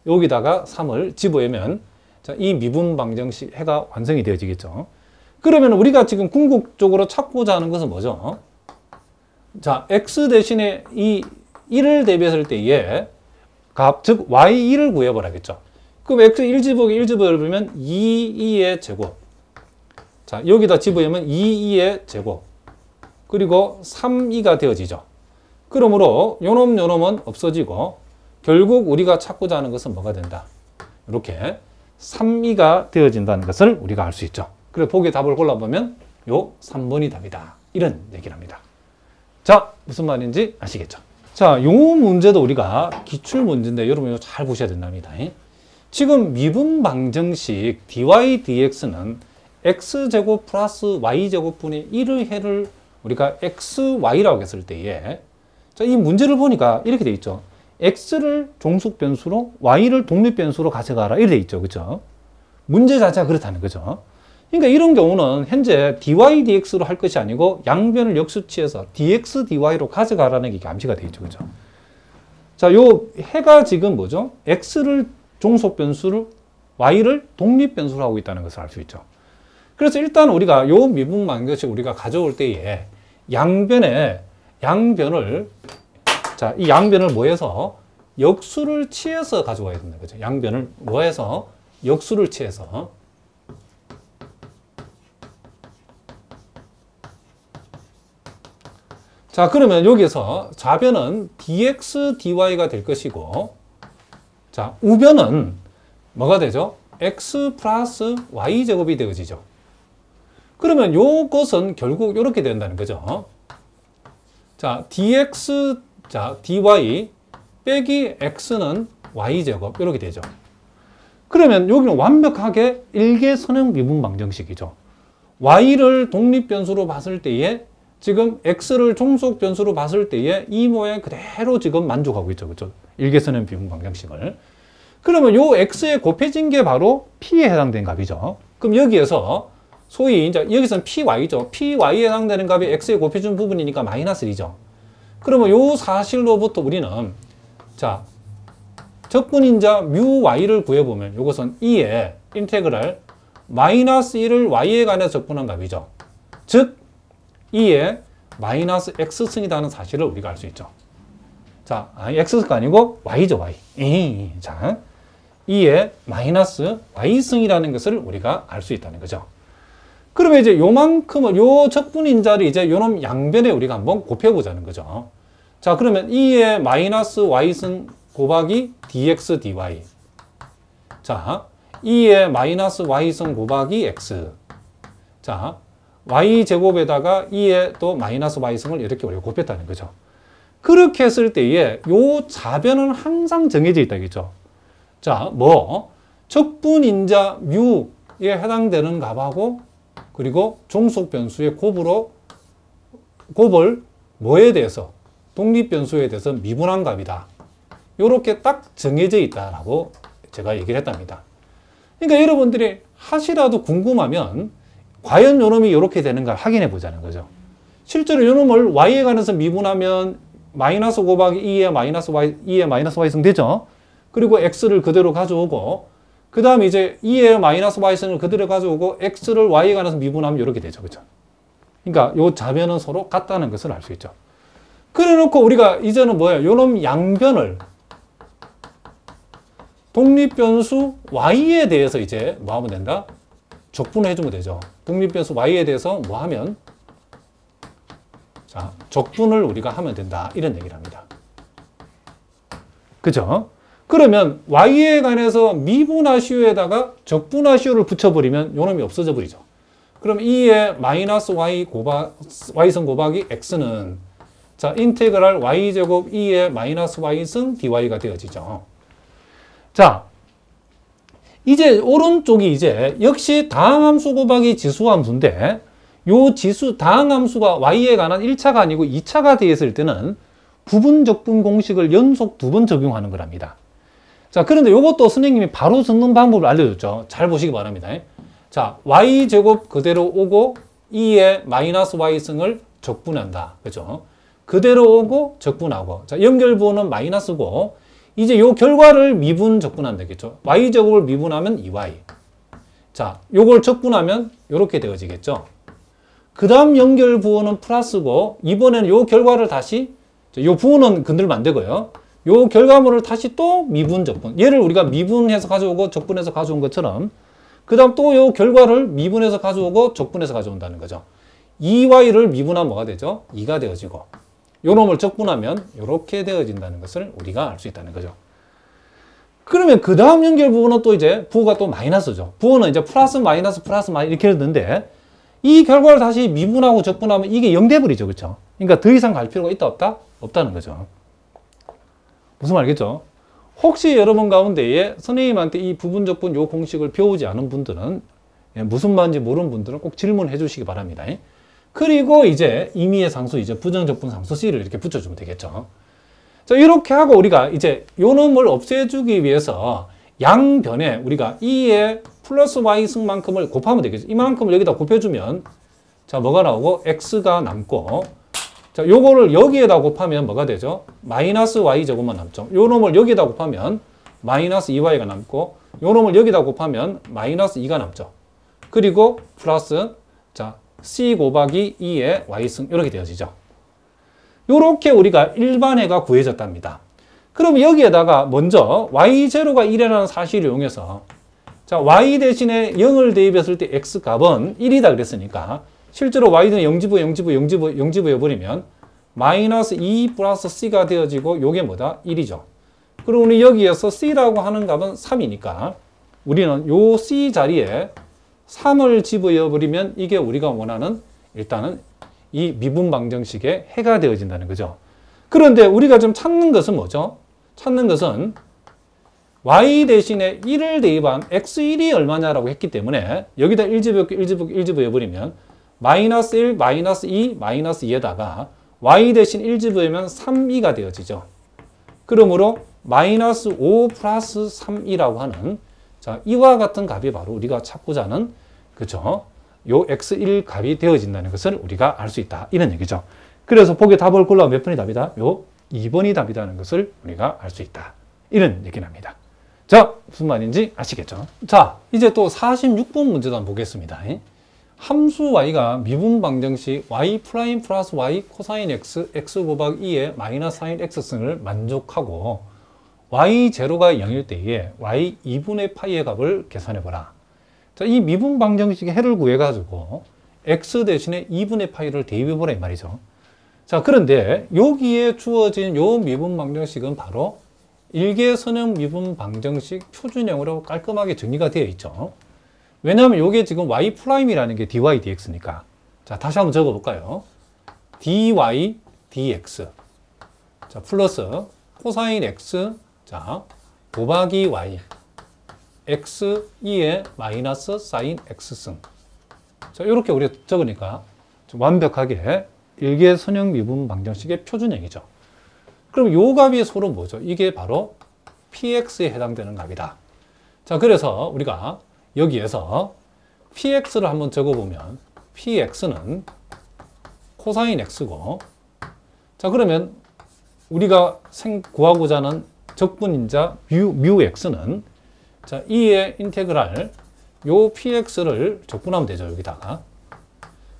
여기다가 3을 집어넣으면 자, 이 미분방정식 해가 완성이 되어지겠죠. 그러면 우리가 지금 궁극적으로 찾고자 하는 것은 뭐죠? 자, x 대신에 이 1을 대비했을 때의 값, 즉 y1을 구해보라겠죠. 그럼 x 1집어기 1집어보면 2의 제곱. 자, 여기다 집어보면 2의 제곱. 그리고 3이가 되어지죠. 그러므로 요놈은 없어지고 결국 우리가 찾고자 하는 것은 뭐가 된다? 이렇게 3이가 되어진다는 것을 우리가 알 수 있죠. 그래서 보기에 답을 골라보면 요 3번이 답이다. 이런 얘기를 합니다. 자, 무슨 말인지 아시겠죠? 자, 요 문제도 우리가 기출 문제인데 여러분 이거 잘 보셔야 된답니다. 지금 미분 방정식 dy dx는 x제곱 플러스 y제곱분의 1의 해를 우리가 xy라고 했을 때에 자, 이 문제를 보니까 이렇게 돼 있죠. x를 종속 변수로 y를 독립 변수로 가져가라 이렇게 돼 있죠. 그렇죠? 문제 자체가 그렇다는 거죠. 그러니까 이런 경우는 현재 dy dx로 할 것이 아니고 양변을 역수치해서 dx dy로 가져가라는 게 암시가 돼 있죠. 그렇죠? 자, 요 해가 지금 뭐죠? x를 종속 변수로 y를 독립 변수로 하고 있다는 것을 알 수 있죠. 그래서 일단 우리가 요 미분 방정식 우리가 가져올 때에 양변을 자, 이 양변을 뭐해서 역수를 취해서 가져와야 된다는 거죠. 양변을 뭐해서 역수를 취해서. 자, 그러면 여기서 좌변은 dx dy가 될 것이고, 자, 우변은 뭐가 되죠? x 플러스 y제곱이 되어지죠. 그러면 요것은 결국 이렇게 된다는 거죠. 자, dx, 자, dy 빼기 x는 y제곱 이렇게 되죠. 그러면 여기는 완벽하게 일개선형 미분 방정식이죠. y를 독립 변수로 봤을 때에 지금 x를 종속 변수로 봤을 때에 이 모양 그대로 지금 만족하고 있죠. 그렇죠? 일개선형 미분 방정식을. 그러면 요 x에 곱해진 게 바로 p에 해당되는 값이죠. 그럼 여기에서 소위 이제 여기서는 py죠. py에 해당되는 값이 x에 곱해준 부분이니까 마이너스 1이죠. 그러면 요 사실로부터 우리는 자, 적분인자 뮤 y를 구해보면 이것은 2의 인테그랄 마이너스 1을 y에 관해서 적분한 값이죠. 즉 2의 마이너스 x승이라는 사실을 우리가 알 수 있죠. 자, x가 아니고 y죠. y. 자, 2의 마이너스 y승이라는 것을 우리가 알 수 있다는 거죠. 그러면 이제 요만큼을, 요 적분인자를 이제 요놈 양변에 우리가 한번 곱해보자는 거죠. 자, 그러면 2의 마이너스 y승 곱하기 dx dy. 자, 2의 마이너스 y승 곱하기 x. 자, y제곱에다가 2의 또 마이너스 y승을 이렇게 우리가 곱했다는 거죠. 그렇게 했을 때에 요 좌변은 항상 정해져 있다겠죠. 자, 적분인자 뮤에 해당되는 값하고 그리고 종속 변수의 곱을 뭐에 대해서 독립 변수에 대해서 미분한 값이다. 이렇게 딱 정해져 있다라고 제가 얘기를 했답니다. 그러니까 여러분들이 하시라도 궁금하면 과연 요놈이 이렇게 되는가 확인해 보자는 거죠. 실제로 요놈을 y에 관해서 미분하면 마이너스 곱하기 2의 마이너스 y승 되죠. 그리고 x를 그대로 가져오고 그 다음에 이제 2의 마이너스 y승을 그대로 가져오고 x를 y에 관해서 미분하면 이렇게 되죠. 그죠? 그러니까 요 좌변은 서로 같다는 것을 알 수 있죠. 그래 놓고 우리가 이제는 뭐예요? 요놈 양변을 독립변수 y에 대해서 이제 뭐 하면 된다? 적분을 해주면 되죠. 독립변수 y에 대해서 뭐 하면? 자, 적분을 우리가 하면 된다. 이런 얘기를 합니다. 그죠? 그러면 y에 관해서 미분하시오에다가 적분하시오를 붙여버리면 요놈이 없어져 버리죠. 그럼 2의 마이너스 y승 곱하기 x는 자, 인테그랄 y제곱 2의 마이너스 y승 dy가 되어지죠. 자, 이제 오른쪽이 이제 역시 다항함수 곱하기 지수함수인데 요 지수 다항함수가 y에 관한 1차가 아니고 2차가 되어 있을 때는 부분적분 공식을 연속 2번 적용하는 거랍니다. 자, 그런데 이것도 선생님이 바로 적는 방법을 알려줬죠. 잘 보시기 바랍니다. 자, y제곱 그대로 오고 2의 마이너스 y승을 적분한다. 그죠? 그대로 오고 적분하고. 자, 연결부호는 마이너스고 이제 요 결과를 미분 적분하면 되겠죠. y제곱을 미분하면 2y. 자, 요걸 적분하면 이렇게 되어지겠죠. 그 다음 연결 부호는 플러스고, 이번에는 요 결과를 다시, 요 부호는 건들면 안 되고요. 요 결과물을 다시 또 미분, 적분. 얘를 우리가 미분해서 가져오고 적분해서 가져온 것처럼, 그 다음 또 요 결과를 미분해서 가져오고 적분해서 가져온다는 거죠. 2y를 미분하면 뭐가 되죠? 2가 되어지고, 요 놈을 적분하면 이렇게 되어진다는 것을 우리가 알 수 있다는 거죠. 그러면 그 다음 연결 부호는 또 이제 부호가 또 마이너스죠. 부호는 이제 플러스 마이너스 이렇게 했는데, 이 결과를 다시 미분하고 적분하면 이게 0 돼버리죠. 그렇죠? 그러니까 더 이상 갈 필요가 있다 없다? 없다는 거죠. 무슨 말이겠죠? 혹시 여러분 가운데에 선생님한테 이 부분적분 요 공식을 배우지 않은 분들은, 무슨 말인지 모르는 분들은 꼭 질문해 주시기 바랍니다. 그리고 이제 임의의 상수, 이제 부정적분 상수 C를 이렇게 붙여주면 되겠죠. 자, 이렇게 하고 우리가 이제 요 놈을 없애주기 위해서 양변에 우리가 2의 플러스 y 승만큼을 곱하면 되겠죠. 이만큼을 여기다 곱해주면, 자, 뭐가 나오고 x가 남고, 자, 요거를 여기에다 곱하면 뭐가 되죠? 마이너스 y 제곱만 남죠. 요 놈을 여기에다 곱하면 마이너스 2y가 남고, 요 놈을 여기다 곱하면 마이너스 2가 남죠. 그리고 플러스, 자, c 곱하기 2의 y승, 이렇게 되어지죠. 요렇게 우리가 일반해가 구해졌답니다. 그럼 여기에다가 먼저 y0가 1이라는 사실을 이용해서, 자, y 대신에 0을 대입했을 때 x 값은 1이다 그랬으니까, 실제로 y는 0지부여버리면 마이너스 2 플러스 c가 되어지고, 요게 뭐다? 1이죠. 그럼 우리 여기에서 c라고 하는 값은 3이니까 우리는 요 c 자리에 3을 집어넣어버리면 이게 우리가 원하는, 일단은 이 미분 방정식의 해가 되어진다는 거죠. 그런데 우리가 좀 찾는 것은 뭐죠? 찾는 것은 y 대신에 1을 대입한 x1이 얼마냐라고 했기 때문에 여기다 1 집어넣어버리면 마이너스 1, 마이너스 2, 마이너스 2에다가 y 대신 1 집어넣으면 3이가 되어지죠. 그러므로 마이너스 5 플러스 3이라고 하는, 자, 이와 같은 값이 바로 우리가 찾고자 하는, 그죠? 요 x1 값이 되어진다는 것을 우리가 알 수 있다. 이런 얘기죠. 그래서 보기에 답을 골라면 몇 번이 답이다? 요 2번이 답이라는 것을 우리가 알 수 있다. 이런 얘기를 합니다. 자, 무슨 말인지 아시겠죠? 자, 이제 또 46번 문제도 한번 보겠습니다. 함수 y가 미분 방정식 y 프라임 플러스 y 코사인 x, x 곱하기 2의 마이너스 사인 x승을 만족하고 y0가 0일 때에 y 2분의 파이의 값을 계산해보라. 자, 이 미분 방정식의 해를 구해가지고 x 대신에 2분의 파이를 대입해보라 이 말이죠. 자, 그런데 여기에 주어진 요 미분 방정식은 바로 일개선형 미분 방정식 표준형으로 깔끔하게 정리가 되어 있죠. 왜냐하면 이게 지금 y 프라임이라는 게 dy dx니까. 자, 다시 한번 적어볼까요? dy dx. 자, 플러스 코사인 x, 자, 곱하기 y. x 2의 마이너스 사인 x승. 자, 이렇게 우리가 적으니까 좀 완벽하게 일개선형 미분 방정식의 표준형이죠. 그럼 요 값이 서로 뭐죠? 이게 바로 px에 해당되는 값이다. 자, 그래서 우리가 여기에서 px를 한번 적어보면 px는 코사인 x고, 자, 그러면 우리가 구하고자 하는 적분인자 뮤 x는, 자, 2의 인테그랄 요 px를 적분하면 되죠. 여기다가.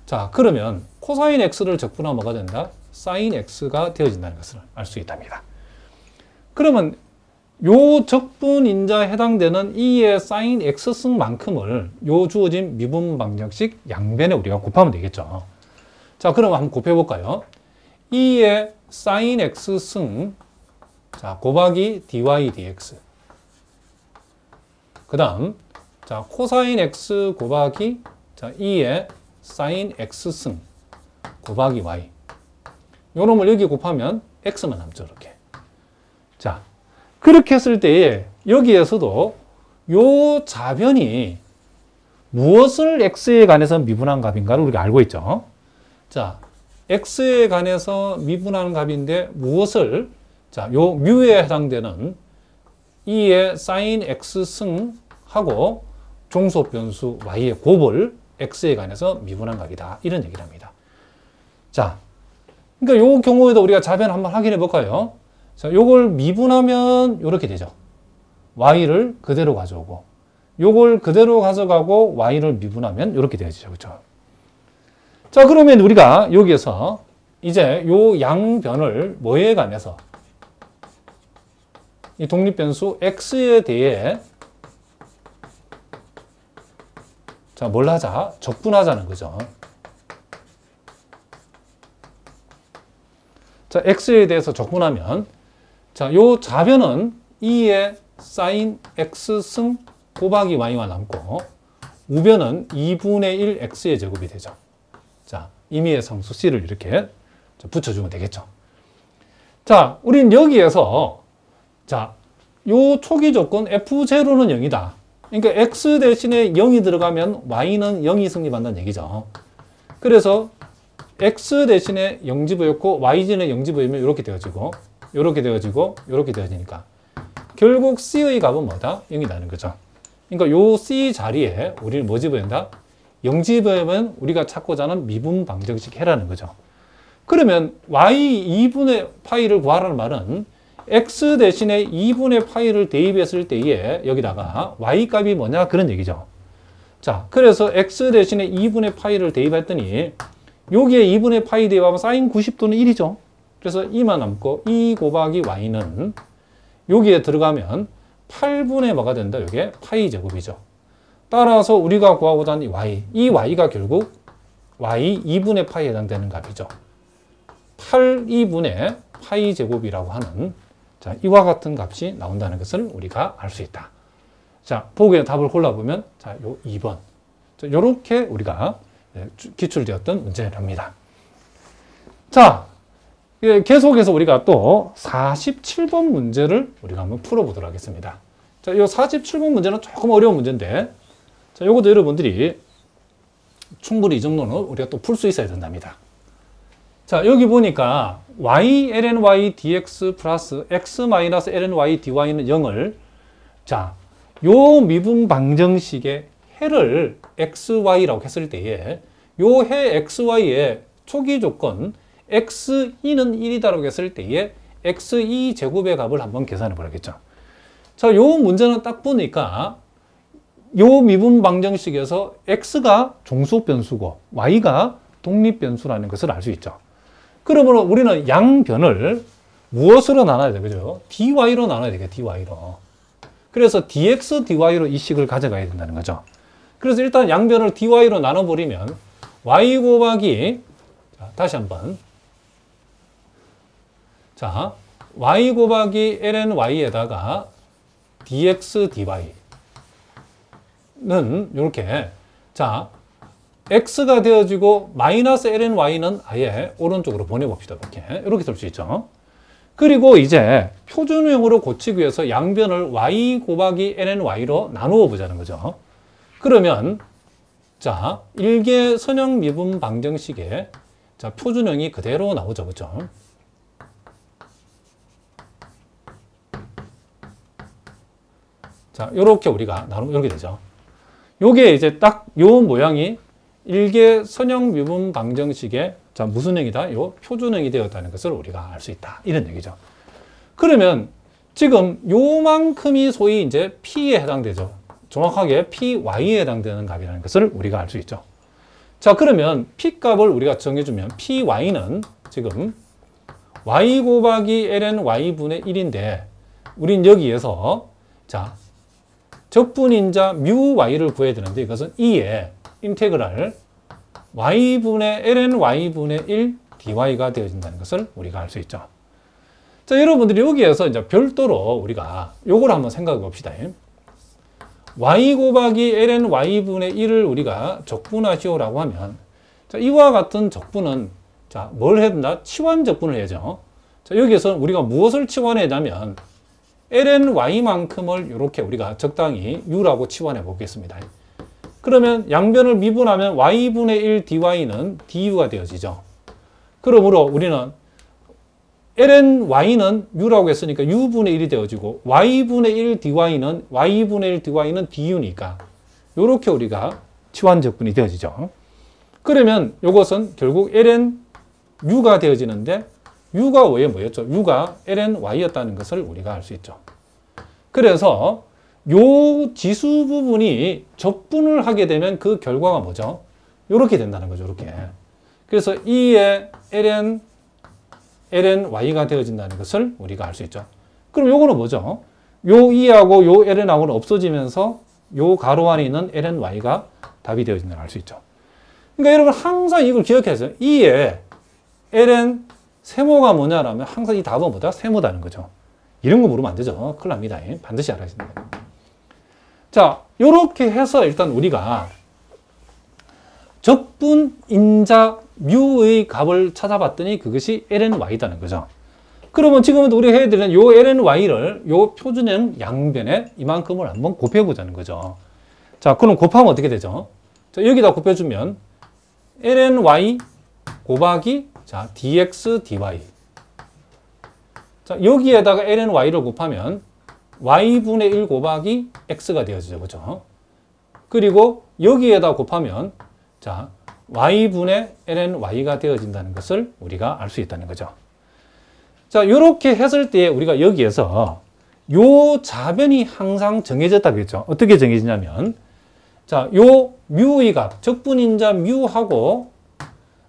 자, 그러면 코사인 x를 적분하면 뭐가 된다? 사인 x가 되어진다는 것을 알 수 있답니다. 그러면 요 적분인자에 해당되는 2의 사인 x승만큼을 요 주어진 미분 방정식 양변에 우리가 곱하면 되겠죠. 자, 그럼 한번 곱해볼까요? 2의 사인 x승, 자, 곱하기 dy dx. 그 다음, 자, 코사인 x 곱하기, 자, 2의 사인 x승 곱하기 y. 요 놈을 여기 곱하면 x만 남죠. 이렇게. 자, 그렇게 했을 때에 여기에서도 요 좌변이 무엇을 x에 관해서 미분한 값인가를 우리가 알고 있죠. 자, x에 관해서 미분하는 값인데 무엇을, 자, 요 뮤에 해당되는 2의 사인 x승하고 종속 변수 y의 곱을 x에 관해서 미분한 값이다. 이런 얘기를 합니다. 자, 그러니까 요 경우에도 우리가 좌변 한번 확인해 볼까요? 자, 요걸 미분하면 요렇게 되죠. y를 그대로 가져오고, 요걸 그대로 가져가고 y를 미분하면 요렇게 되어지죠. 그렇죠? 자, 그러면 우리가 여기에서 이제 요 양변을 뭐에 관해서 이 독립변수 x에 대해 자, 뭘 하자? 적분하자는 거죠. 자, x에 대해서 적분하면 자, 요 좌변은 2의 sin x승 곱하기 y만 남고 우변은 2분의 1 x의 제곱이 되죠. 자, 임의의 상수 c를 이렇게 붙여주면 되겠죠. 자, 우린 여기에서 자, 요 초기 조건 f0는 0이다. 그러니까 x 대신에 0이 들어가면 y는 0이 성립한다는 얘기죠. 그래서 x 대신에 0 집어였고 y진에 0 집어이면 이렇게 되어지고 이렇게 되어지고 이렇게 되어지니까 결국 c의 값은 뭐다? 0이 나는 거죠. 그러니까 요 c 자리에 우리는 뭐 집어야 한다? 0 집어야면 우리가 찾고자 하는 미분 방정식 해라는 거죠. 그러면 y 2분의 파이를 구하라는 말은 x 대신에 2분의 파이를 대입했을 때에 여기다가 y 값이 뭐냐 그런 얘기죠. 자, 그래서 x 대신에 2분의 파이를 대입했더니 여기에 2분의 파이 대입하면 sin 90도는 1이죠. 그래서 2만 남고 2 곱하기 y는 여기에 들어가면 8분의 뭐가 된다? 이게 파이 제곱이죠. 따라서 우리가 구하고자 하는 이 y가 결국 y 2분의 파이에 해당되는 값이죠. 8, 2분의 파이 제곱이라고 하는 자, 이와 같은 값이 나온다는 것을 우리가 알 수 있다. 자, 보기에 답을 골라보면 자, 요 2번. 자, 요렇게 우리가 기출되었던 문제랍니다. 자, 계속해서 우리가 또 47번 문제를 우리가 한번 풀어보도록 하겠습니다. 자, 이 47번 문제는 조금 어려운 문제인데, 자, 요것도 여러분들이 충분히 이 정도는 우리가 또 풀 수 있어야 된답니다. 자, 여기 보니까 y lny dx 플러스 x 마이너스 lny dy는 0을 자, 요 미분 방정식의 해를 xy라고 했을 때에 요 해 xy의 초기 조건 x2는 1이다라고 했을 때에 x2 제곱의 값을 한번 계산해 보라겠죠. 자, 요 문제는 딱 보니까 요 미분 방정식에서 x가 종속 변수고 y가 독립 변수라는 것을 알 수 있죠. 그러므로 우리는 양변을 무엇으로 나눠야 되죠? dy로 나눠야 되겠죠. dy로. 그래서 dx, dy로 이 식을 가져가야 된다는 거죠. 그래서 일단 양변을 dy로 나눠버리면 y 곱하기 자, 다시 한번 자, y 곱하기 lny에다가 dx, dy는 이렇게 자, x가 되어지고 마이너스 lny는 아예 오른쪽으로 보내봅시다. 이렇게 될 수 있죠. 그리고 이제 표준형으로 고치기 위해서 양변을 y 곱하기 lny로 나누어 보자는 거죠. 그러면 자, 일개 선형 미분 방정식에 자, 표준형이 그대로 나오죠. 그렇죠? 자, 요렇게 우리가 나누면 이렇게 되죠. 요게 이제 딱 요 모양이 일개 선형 미분 방정식의 자, 무슨 형이다? 요 표준형이 되었다는 것을 우리가 알 수 있다. 이런 얘기죠. 그러면 지금 요만큼이 소위 이제 P에 해당되죠. 정확하게 PY에 해당되는 값이라는 것을 우리가 알 수 있죠. 자, 그러면 P 값을 우리가 정해주면 PY는 지금 Y 곱하기 ln Y분의 1인데 우린 여기에서 자, 적분인자 뮤 Y를 구해야 되는데 이것은 2의 인테그랄 y분의 ln y분의 1 dy가 되어진다는 것을 우리가 알 수 있죠. 자, 여러분들이 여기에서 이제 별도로 우리가 요걸 한번 생각해 봅시다. y 곱하기 ln y분의 1을 우리가 적분하시오라고 하면 자, 이와 같은 적분은 자, 뭘 해야 된다? 치환 적분을 해야죠. 자, 여기에서 우리가 무엇을 치환해야 하냐면 ln y만큼을 이렇게 우리가 적당히 u라고 치환해 보겠습니다. 그러면 양변을 미분하면 y분의 1 dy는 du가 되어지죠. 그러므로 우리는 ln y는 u라고 했으니까 u분의 1이 되어지고 y분의 1 dy는 y분의 1 dy는 du니까 이렇게 우리가 치환적분이 되어지죠. 그러면 이것은 결국 ln u가 되어지는데 u가 왜 뭐였죠? u가 ln y였다는 것을 우리가 알 수 있죠. 그래서 요 지수 부분이 적분을 하게 되면 그 결과가 뭐죠? 이렇게 된다는 거죠. 이렇게. 그래서 E의 ln y가 되어진다는 것을 우리가 알 수 있죠. 그럼 요거는 뭐죠? 요 E하고 요 ln하고는 없어지면서 요 가로 안에 있는 ln y가 답이 되어진다는 걸 알 수 있죠. 그러니까 여러분 항상 이걸 기억해서 E의 ln 세모가 뭐냐라면 항상 이 답은 뭐다? 세모다는 거죠. 이런 거 모르면 안 되죠. 큰일 납니다. 반드시 알아야 됩니다. 자, 요렇게 해서 일단 우리가 적분 인자 뮤의 값을 찾아봤더니 그것이 lny다는 거죠. 그러면 지금 우리가 해야 되는 요 lny를 요 표준형 양변에 이만큼을 한번 곱해보자는 거죠. 자, 그럼 곱하면 어떻게 되죠? 자, 여기다 곱해주면 lny 곱하기 자, dx dy. 자, 여기에다가 lny를 곱하면 y분의 1 곱하기 x가 되어지죠. 그죠? 그리고 여기에다 곱하면 자, y분의 lny가 되어진다는 것을 우리가 알 수 있다는 거죠. 자, 이렇게 했을 때 우리가 여기에서 요 좌변이 항상 정해졌다겠죠. 어떻게 정해지냐면 자, 요 뮤의 값, 적분인자 뮤하고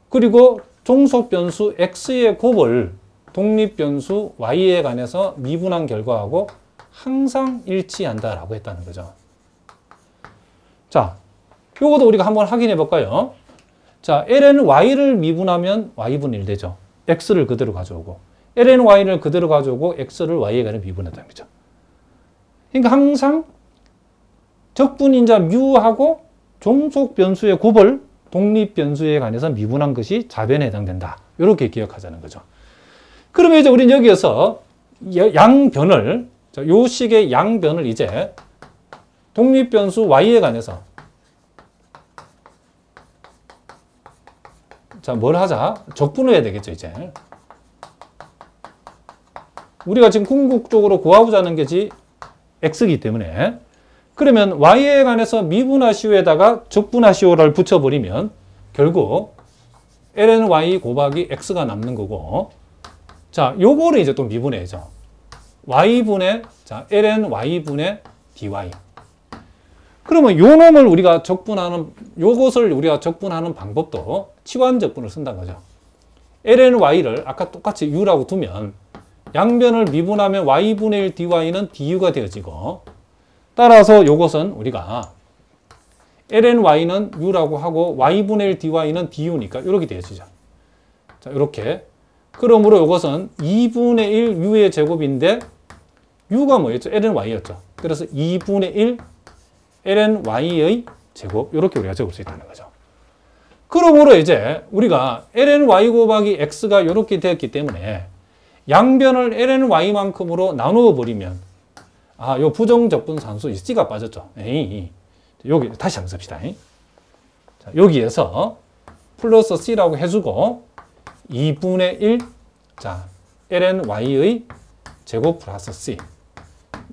그리고 종속 변수 x의 곱을 독립 변수 y에 관해서 미분한 결과하고 항상 일치한다라고 했다는 거죠. 자, 요것도 우리가 한번 확인해 볼까요? 자, lny를 미분하면 y분의 1 되죠. x를 그대로 가져오고 lny를 그대로 가져오고 x를 y에 관해 미분했다는 거죠. 그러니까 항상 적분인자 뮤하고 종속 변수의 곱을 독립 변수에 관해서 미분한 것이 좌변에 해당된다. 이렇게 기억하자는 거죠. 그러면 이제 우리는 여기에서 양변을, 요 식의 양변을 이제 독립 변수 y에 관해서 자, 뭘 하자? 적분을 해야 되겠죠, 이제. 우리가 지금 궁극적으로 구하고자 하는 것이 x이기 때문에 그러면 y에 관해서 미분하시오에다가 적분하시오를 붙여버리면 결국 lny 곱하기 x가 남는 거고 자, 요거를 이제 또 미분해야죠. y분의 자, lny분의 dy. 그러면 요 놈을 우리가 적분하는 요것을 우리가 적분하는 방법도 치환 적분을 쓴다는 거죠. lny를 아까 똑같이 u라고 두면 양변을 미분하면 y분의 1 dy는 du가 되어지고 따라서 요것은 우리가 lny는 u라고 하고 y분의 1 dy는 du니까 이렇게 되어지죠. 자, 이렇게. 그러므로 이것은 2분의 1 u의 제곱인데 u가 뭐였죠? lny였죠. 그래서 2분의 1 lny의 제곱 이렇게 우리가 적을 수 있다는 거죠. 그러므로 이제 우리가 lny 곱하기 x가 이렇게 되었기 때문에 양변을 lny만큼으로 나누어 버리면 아, 요 부정적분 산수 c가 빠졌죠. 에이. 여기 다시 한번 씁시다. 자, 여기에서 플러스 c라고 해주고 2분의 1 자, lny의 제곱 플러스 c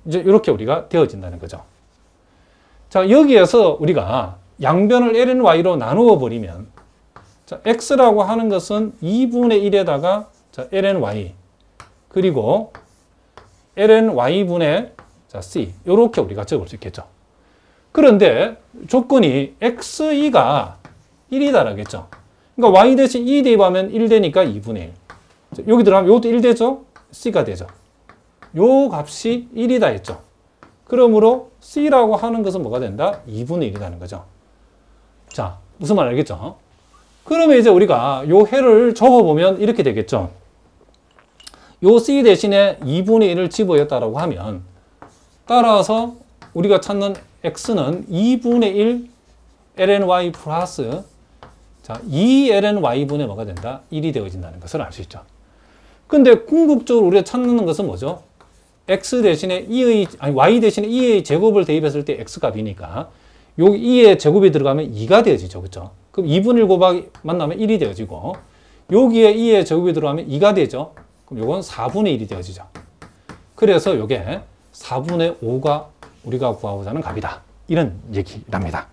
이제 이렇게 우리가 되어진다는 거죠. 자, 여기에서 우리가 양변을 lny로 나누어 버리면 자, x라고 하는 것은 2분의 1에다가 자, lny 그리고 lny분의 자, c 이렇게 우리가 적을 수 있겠죠. 그런데 조건이 xe가 1이다라겠죠. 그러니까 y 대신 2 대입하면 1 되니까 2분의 1. 자, 여기 들어가면 이것도 1 되죠? c가 되죠. 요 값이 1이다 했죠. 그러므로 c라고 하는 것은 뭐가 된다? 2분의 1이라는 거죠. 자, 무슨 말 알겠죠? 그러면 이제 우리가 요 해를 적어보면 이렇게 되겠죠. 요 c 대신에 2분의 1을 집어였다라고 하면 따라서 우리가 찾는 x는 2분의 1 lny 플러스 자, 2lny분의 뭐가 된다? 1이 되어진다는 것을 알 수 있죠. 근데 궁극적으로 우리가 찾는 것은 뭐죠? x 대신에 2의, 아니, y 대신에 2의 제곱을 대입했을 때 x 값이니까 여기 2의 제곱이 들어가면 2가 되어지죠. 그렇죠? 그럼 2분의 1 곱하기 만나면 1이 되어지고 여기에 2의 제곱이 들어가면 2가 되죠. 그럼 요건 4분의 1이 되어지죠. 그래서 요게 4분의 5가 우리가 구하고자 하는 값이다. 이런 얘기랍니다.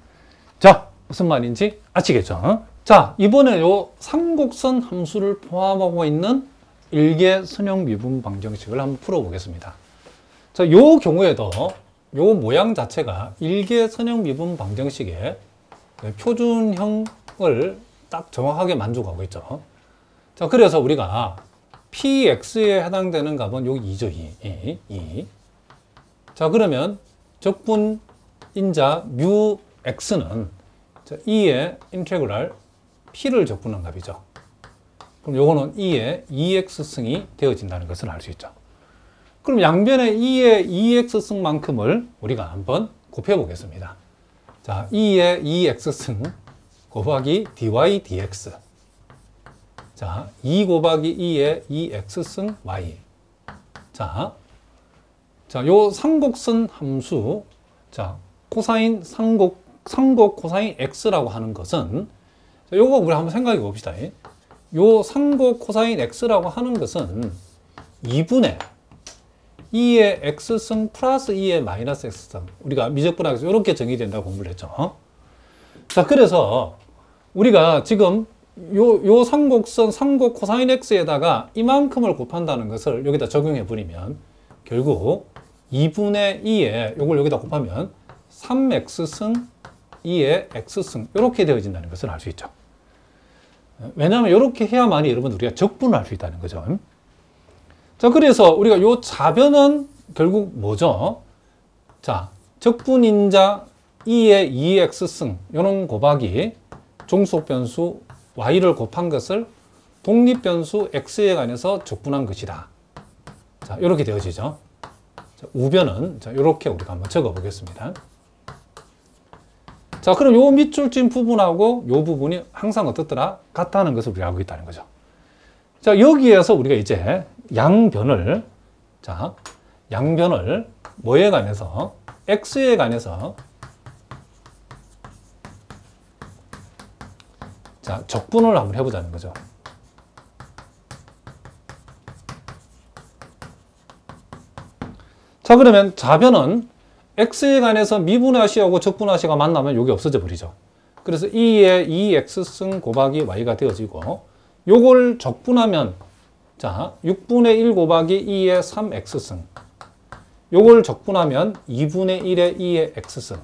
자, 무슨 말인지 아시겠죠? 자, 이번에 요 삼곡선 함수를 포함하고 있는 일개 선형 미분 방정식을 한번 풀어보겠습니다. 자, 요 경우에도 요 모양 자체가 일개 선형 미분 방정식의 표준형을 딱 정확하게 만족하고 있죠. 자, 그래서 우리가 px에 해당되는 값은 여기 2죠. 2. 자, 그러면 적분인자 mu x는 2의 인테그랄 p를 적분한 값이죠. 그럼 요거는 2의 2x승이 되어진다는 것을 알 수 있죠. 그럼 양변의 2의 2x승만큼을 우리가 한번 곱해 보겠습니다. 자, 2의 2x승 곱하기 dy dx. 자, 2 곱하기 2의 2x승 y. 자, 요 상곡선 함수, 자, 코사인 상곡 코사인 x라고 하는 것은, 자, 요거 우리 한번 생각해 봅시다. 요 상곡 코사인 x라고 하는 것은 2분의 2의 x승 플러스 2의 마이너스 x승. 우리가 미적분학에서 이렇게 정의된다고 공부를 했죠. 자, 그래서 우리가 지금 요 상곡선 상곡 코사인 x에다가 이만큼을 곱한다는 것을 여기다 적용해 버리면 결국 2분의 2에 요걸 여기다 곱하면 3x승 2의 x승 이렇게 되어진다는 것을 알 수 있죠. 왜냐하면 이렇게 해야만이 여러분 우리가 적분을 할 수 있다는 거죠. 자, 그래서 우리가 요 좌변은 결국 뭐죠? 자, 적분인자 2의 2x승 요런 곱하기 종속변수 y를 곱한 것을 독립변수 x에 관해서 적분한 것이다. 자, 이렇게 되어지죠. 자, 우변은 자, 이렇게 우리가 한번 적어 보겠습니다. 자, 그럼 요 밑줄진 부분하고 요 부분이 항상 어떻더라? 같다는 것을 우리가 알고 있다는 거죠. 자, 여기에서 우리가 이제 양변을 뭐에 관해서? x에 관해서 자, 적분을 한번 해보자는 거죠. 자, 그러면 좌변은 x에 관해서 미분하시하고 적분하시가 만나면 여기 없어져 버리죠. 그래서 2의 2x승 곱하기 y가 되어지고 요걸 적분하면 자 6분의 1 곱하기 2의 3x승 요걸 적분하면 2분의 1의 2의 x승.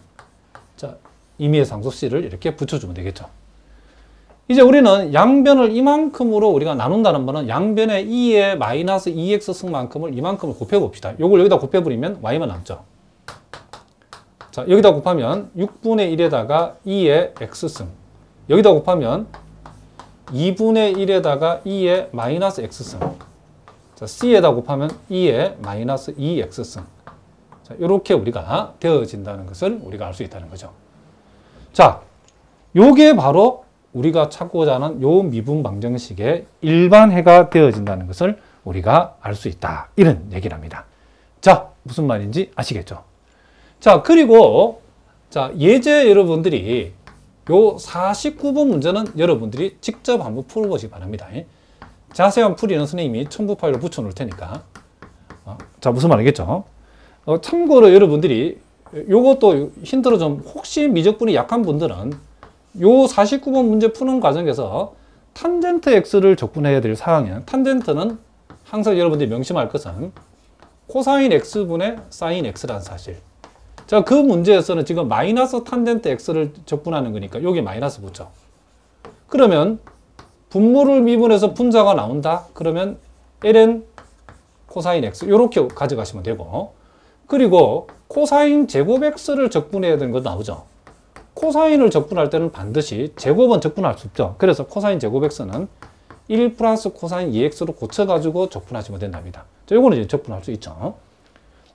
자, 임의의 상수씨를 이렇게 붙여주면 되겠죠. 이제 우리는 양변을 이만큼으로 우리가 나눈다는 거는 양변의 2의 마이너스 2x승만큼을 이만큼을 곱해봅시다. 요걸 여기다 곱해버리면 y만 남죠. 자, 여기다 곱하면 6분의 1에다가 2의 x승. 여기다 곱하면 2분의 1에다가 2의 마이너스 x승. 자, c에다 곱하면 2의 마이너스 2x승. 자, 이렇게 우리가 되어진다는 것을 우리가 알 수 있다는 거죠. 자, 요게 바로 우리가 찾고자 하는 요 미분 방정식의 일반해가 되어진다는 것을 우리가 알 수 있다. 이런 얘기를 합니다. 자, 무슨 말인지 아시겠죠? 자, 그리고 자, 예제 여러분들이 요 49번 문제는 여러분들이 직접 한번 풀어보시기 바랍니다. 자세한 풀이는 선생님이 첨부 파일로 붙여놓을 테니까. 자, 무슨 말 알겠죠? 참고로 여러분들이 요것도 힌트로 좀 혹시 미적분이 약한 분들은 요 49번 문제 푸는 과정에서 탄젠트 x를 적분해야 될 사항이에요. 탄젠트는 항상 여러분들이 명심할 것은 코사인 x분의 사인 x라는 사실. 자, 그 문제에서는 지금 마이너스 탄젠트 x를 적분하는 거니까 여기 마이너스 붙죠. 그러면 분모를 미분해서 분자가 나온다? 그러면 ln 코사인 x 이렇게 가져가시면 되고, 그리고 코사인 제곱 x를 적분해야 되는 것도 나오죠. 코사인을 적분할 때는 반드시 제곱은 적분할 수 없죠. 그래서 코사인 제곱 x는 1 플러스 코사인 2x로 고쳐가지고 적분하시면 된답니다. 자, 요거는 이제 적분할 수 있죠.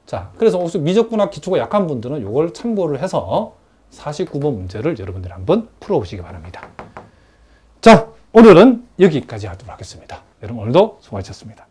자, 그래서 혹시 미적분학 기초가 약한 분들은 요걸 참고를 해서 49번 문제를 여러분들이 한번 풀어보시기 바랍니다. 자, 오늘은 여기까지 하도록 하겠습니다. 여러분 오늘도 수고하셨습니다.